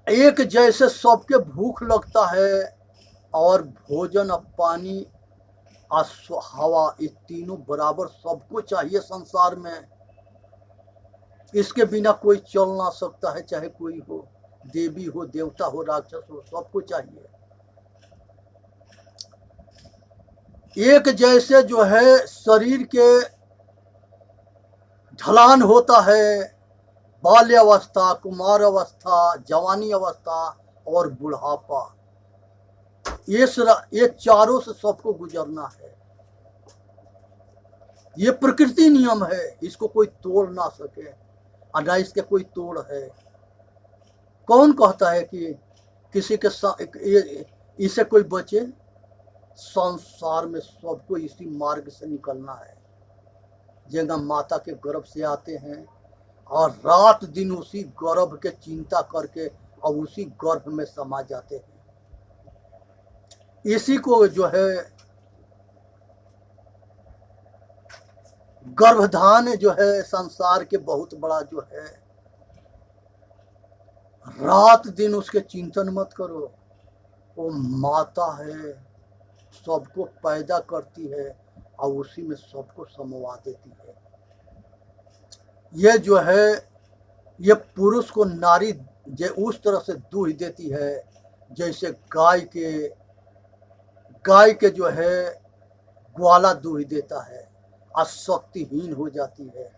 एक जैसे सबके भूख लगता है, और भोजन और पानी और हवा, ये तीनों बराबर सबको चाहिए संसार में। इसके बिना कोई चल ना सकता है, चाहे कोई हो, देवी हो, देवता हो, राक्षस हो, सबको चाहिए। एक जैसे जो है शरीर के ढलान होता है, बाल्यावस्था, कुमार अवस्था, जवानी अवस्था और बुढ़ापा। ये चारों से सबको गुजरना है। ये प्रकृति नियम है, इसको कोई तोड़ ना सके, और ना इसके कोई तोड़ है। कौन कहता है कि किसी के इसे कोई बचे? संसार में सबको इसी मार्ग से निकलना है। जगह माता के गर्भ से आते हैं और रात दिन उसी गर्भ के चिंता करके और उसी गर्भ में समा जाते हैं। इसी को जो है गर्भधान जो है संसार के बहुत बड़ा जो है, रात दिन उसके चिंतन मत करो। वो माता है, सबको पैदा करती है और उसी में सबको समवा देती है। ये जो है, ये पुरुष को नारी उस तरह से दूध देती है जैसे गाय के जो है ग्वाला दूध देता है और शक्तिहीन हो जाती है।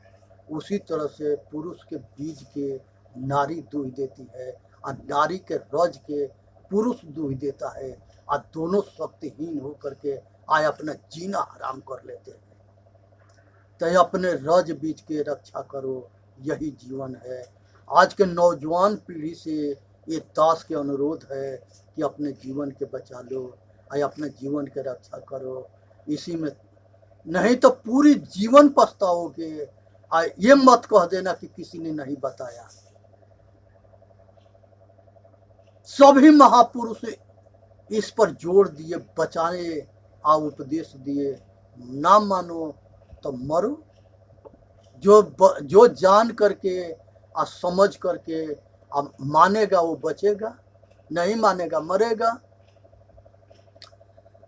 उसी तरह से पुरुष के बीज के नारी दूध देती है और नारी के रज के पुरुष दूध देता है, और दोनों शक्तिहीन होकर के आए अपना जीना हराम कर लेते हैं। तो अपने रज बीज के रक्षा करो, यही जीवन है। आज के नौजवान पीढ़ी से ये दास के अनुरोध है कि अपने जीवन के बचा लो और अपने जीवन के रक्षा करो। इसी में नहीं तो पूरी जीवन पछताओगे। ये मत कह देना कि किसी ने नहीं बताया। सभी महापुरुष इस पर जोर दिए, बचाने और उपदेश दिए। ना मानो तो मरो। जो जान करके और समझ करके अब मानेगा वो बचेगा, नहीं मानेगा मरेगा।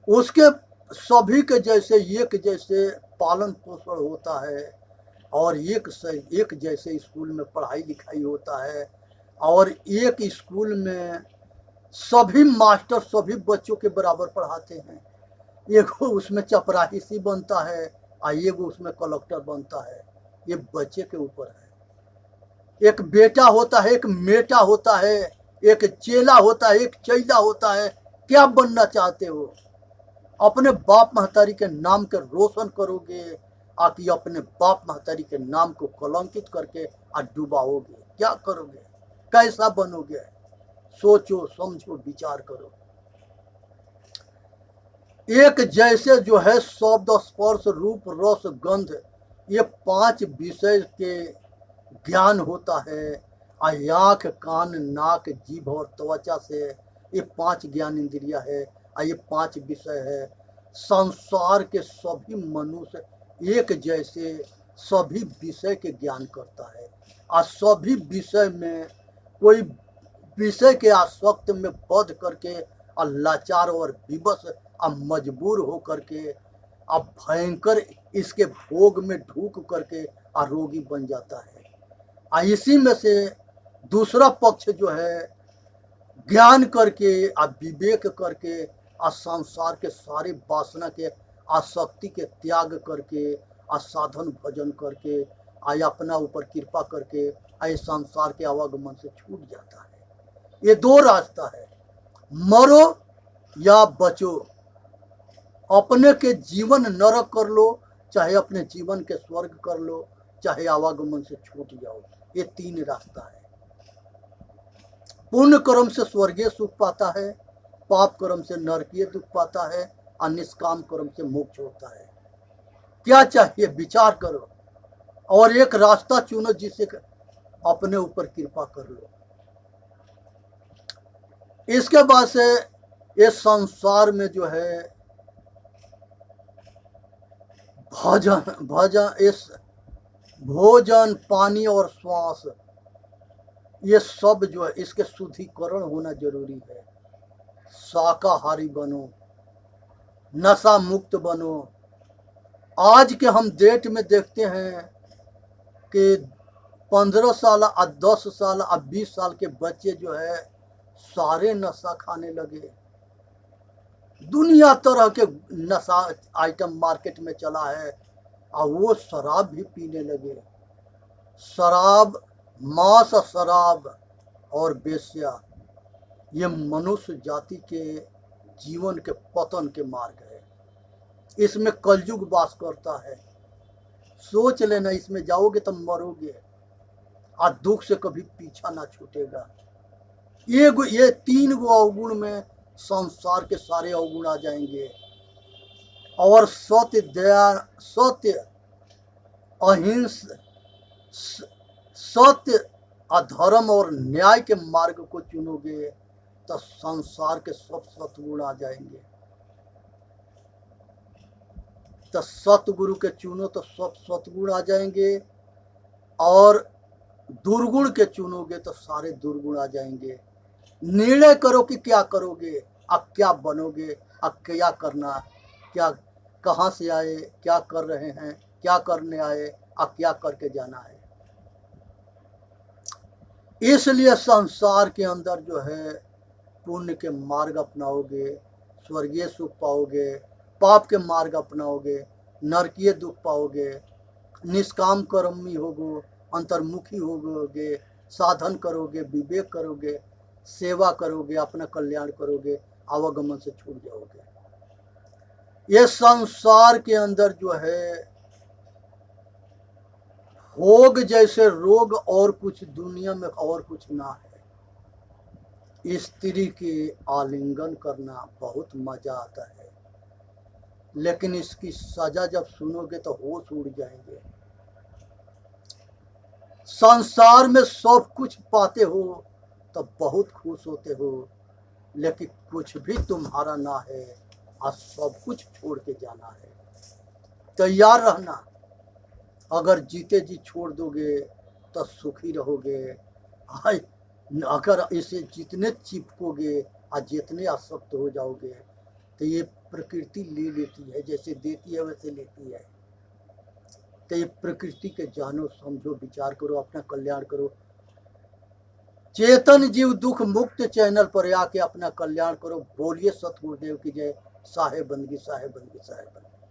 उसके सभी के जैसे एक जैसे पालन पोषण होता है, और एक जैसे स्कूल में पढ़ाई लिखाई होता है, और एक स्कूल में सभी मास्टर सभी बच्चों के बराबर पढ़ाते हैं। एगो उसमें चपरासी बनता है और एगो उसमें कलेक्टर बनता है। ये बच्चे के ऊपर है। एक बेटा होता है, एक मेटा होता है, एक चेला होता है, एक चैला होता है। क्या बनना चाहते हो? अपने बाप महतारी के नाम के रोशन करोगे, आकि अपने बाप महतारी के नाम को कलंकित करके और डुबाओगे? क्या करोगे? कैसा बनोगे? सोचो, समझो, विचार करो। एक जैसे जो है शब्द, स्पर्श, रूप, रस, गंध, ये 5 विषय के ज्ञान होता है। आँख, कान, नाक, जीभ और त्वचा से ये 5 ज्ञान इंद्रिया है, और ये 5 विषय है। संसार के सभी मनुष्य एक जैसे सभी विषय के ज्ञान करता है, और सभी विषय में कोई विषय के आसक्त में बध करके और लाचार और विवश और मजबूर हो करके अब भयंकर इसके भोग में ढूक करके रोगी बन जाता है। और इसी में से दूसरा पक्ष जो है ज्ञान करके और विवेक करके और संसार के सारे वासना के आसक्ति के त्याग करके और साधन भजन करके अपना ऊपर कृपा करके संसार के आवागमन से छूट जाता है। ये 2 रास्ता है, मरो या बचो। अपने के जीवन नरक कर लो, चाहे अपने जीवन के स्वर्ग कर लो, चाहे आवागमन से छूट जाओ। ये 3 रास्ता है। पुण्य कर्म से स्वर्गीय सुख पाता है, पाप कर्म से नरकीय दुख पाता है, और निष्काम कर्म से मोक्ष होता है। क्या चाहिए? विचार करो और एक रास्ता चुनो जिसे अपने ऊपर कृपा कर लो। इसके बाद से इस संसार में जो है भोजन, पानी और श्वास, ये सब जो है इसके शुद्धिकरण होना जरूरी है। शाकाहारी बनो, नशा मुक्त बनो। आज के हम डेट में देखते हैं कि 15 साल और 10 साल और 20 साल के बच्चे जो है सारे नशा खाने लगे। दुनिया तरह के नशा आइटम मार्केट में चला है और वो शराब भी पीने लगे। शराब, मांस, शराब और बेश्या, ये मनुष्य जाति के जीवन के पतन के मार्ग है। इसमें कलयुग वास करता है। सोच लेना, इसमें जाओगे तो मरोगे और दुख से कभी पीछा ना छूटेगा। ये 3 गो अवगुण में संसार के सारे अवगुण आ जाएंगे। और सत्य, दया, सत्य, अहिंस, सत्य, अधर्म और न्याय के मार्ग को चुनोगे तो संसार के सब सतगुण आ जाएंगे। तो सतगुरु के चुनो तो सब सतगुण आ जाएंगे, और दुर्गुण के चुनोगे तो सारे दुर्गुण आ जाएंगे। निर्णय करो कि क्या करोगे, अब क्या बनोगे, अब क्या करना, क्या कहाँ से आए, क्या कर रहे हैं, क्या करने आए, अब क्या करके जाना है। इसलिए संसार के अंदर जो है पुण्य के मार्ग अपनाओगे, स्वर्गीय सुख पाओगे। पाप के मार्ग अपनाओगे, नरकीय दुख पाओगे। निष्काम कर्मी होगो, अंतर्मुखी होगे, साधन करोगे, विवेक करोगे, सेवा करोगे, अपना कल्याण करोगे, आवागमन से छूट जाओगे। ये संसार के अंदर जो है भोग जैसे रोग और कुछ दुनिया में और कुछ ना है। स्त्री के आलिंगन करना बहुत मजा आता है, लेकिन इसकी सजा जब सुनोगे तो होश उड़ जाएंगे। संसार में सब कुछ पाते हो तो बहुत खुश होते हो, लेकिन कुछ भी तुम्हारा ना है और सब कुछ छोड़ के जाना है। तैयार रहना। अगर जीते जी छोड़ दोगे तो सुखी रहोगे। अगर इसे जितने चिपकोगे और जितने आसक्त हो जाओगे तो ये प्रकृति ले लेती है, जैसे देती है वैसे लेती है। तो ये प्रकृति के जानो, समझो, विचार करो, अपना कल्याण करो। चेतन जीव दुख मुक्त चैनल पर आके अपना कल्याण करो। बोलिए सतगुरुदेव की जय। साहेब बंदगी, साहेब बंदगी, साहेब बंदगी।